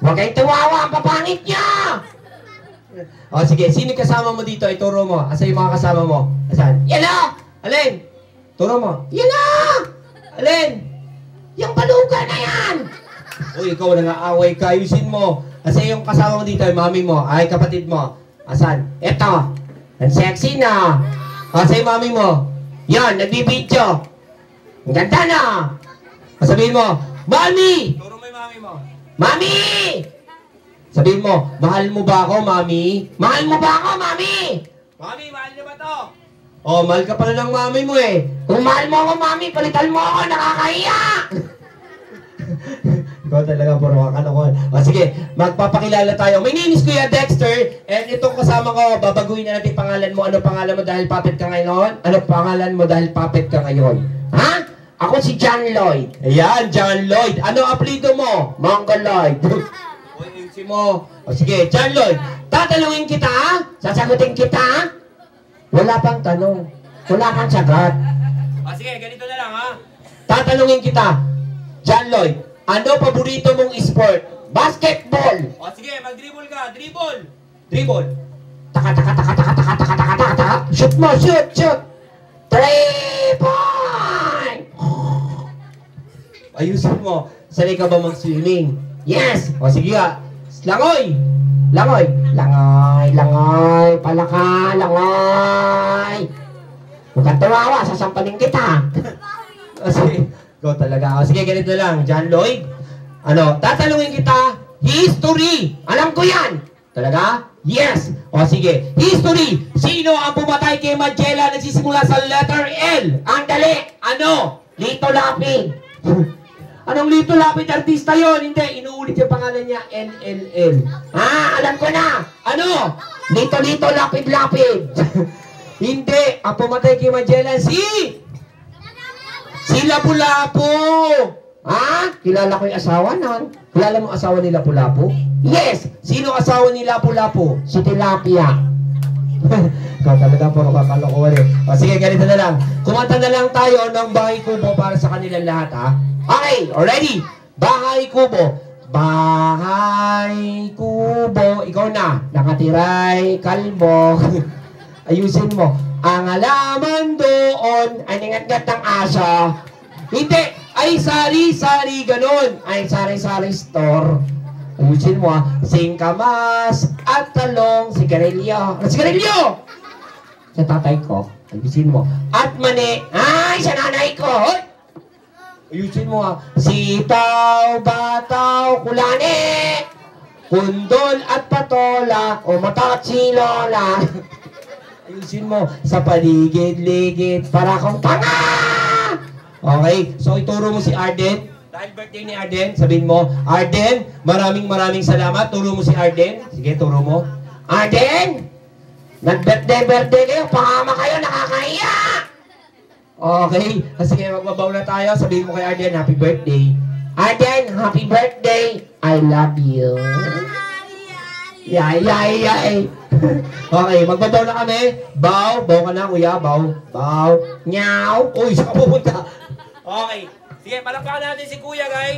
Huwag kayong tuwawa, ang papangit niya! O sige, sino kasama mo dito? Ituro mo. Asa yung mga kasama mo? Asan? Yan na! Alin? Turo mo. Yan na! Alin? Yung baluga na yan! Uy, ikaw nang-aaway ka. Ayusin mo. Asa yung kasama mo dito? Yung mami mo. Ay, kapatid mo. Asan? Eto. Ang sexy na. Asa yung mami mo? Yan, nagbibidyo. Ang ganda na. Sabihin mo, Mami! Turo mo yung mami mo. Mami! Sabihin mo, mahal mo ba ako, Mami? Mahal mo ba ako, Mami? Mami, mahal niyo ba to? Oh, mahal ka pala ng mami mo eh. Kung mahal mo ako, Mami, palitan mo ako, nakakahiya! Ikaw talaga, puro kakalokohan. O sige, magpapakilala tayo. My name is Kuya Dexter, and itong kasama ko, babaguhin na natin pangalan mo. Ano pangalan mo dahil puppet ka ngayon? Ano pangalan mo dahil puppet ka ngayon? Ha? Ako si John Lloyd. Ayan, John Lloyd. Ano apelido mo? Mongoloid. O, ayusin mo. O sige, John Lloyd. Tatanungin kita, ha? Sasagutin kita, ha? Wala pang tanong. Wala pang sagot. O sige, ganito na lang, ha? Tatanungin kita, John Lloyd. Ano paborito mong sport? Basketball. O sige, mag-dribble ka. Dribble. Dribble. Taka, taka, taka, taka, taka, taka, taka, taka, taka. Shoot mo, shoot, shoot. 3 point. Ayusin mo. Sanay ka ba mag-swimming? Yes. O sige nga. Langoy. Langoy. Langoy, langoy. Palaka, langoy. Huwag kang tumawa. Sasampaling kita. O sige. Go talaga. O sige, ganito lang. John Lloyd. Ano? Tatanungin kita. History. Alam ko yan. Talaga? Yes. O sige. History. Sino ang pumatay kay Magellan nagsisimula sa letter L? Ang dali. Ano? Lito Lapid. Anong Lito Lapid? Artista yon? Hindi. Inuulit yung pangalan niya. LLL. Ah, alam ko na. Ano? Lito Lapid Lapid. Hindi. Ang pumatay kay Magellan si Lapu-Lapu. Ha? Kilala ko yung asawa nun. Kilala mo asawa ni Lapu-Lapu? Yes! Sino asawa ni Lapu-Lapu? Si Tilapia. Ikaw talaga puro kakalokohan eh. O sige, ganito na lang. Kumanta na lang tayo ng Bahay Kubo para sa kanilang lahat, ha? Okay, already. Bahay Kubo. Bahay Kubo. Ikaw na. Nakatiray kalbo. Ayusin mo. Ang alaman doon ay ningat-ngat ng aso. Hindi. Ay sari-sari ganun. Ay sari-sari store. Ayusin mo ha. Singkamas at talong. Sigarilyo. Sigarilyo! Sa tatay ko. Ayusin mo. At mani. Ay sa nanay ko. Hoy! Ayusin mo ha. Sitaw, bataw, kulane. Kundol at patola. O mata at si Lola. Ayusin mo sa paligid-ligid para akong tanga! Okay, so ituro mo si Arden. Dahil birthday ni Arden, sabihin mo, Arden, maraming salamat. Turo mo si Arden. Sige, turo mo. Arden! Nag-birthday kayo, pangama kayo, nakakahiya! Okay, sige, magbabaw na tayo. Sabihin mo kay Arden, happy birthday. Arden, happy birthday. I love you. Yay, yay, yay. Okay, magbabaw na kami. Bow, bow ka na kuya, bow. Bow. Nyaw. Uy, saan ka pupunta? Okay. Sige, palakpakan natin si kuya guys.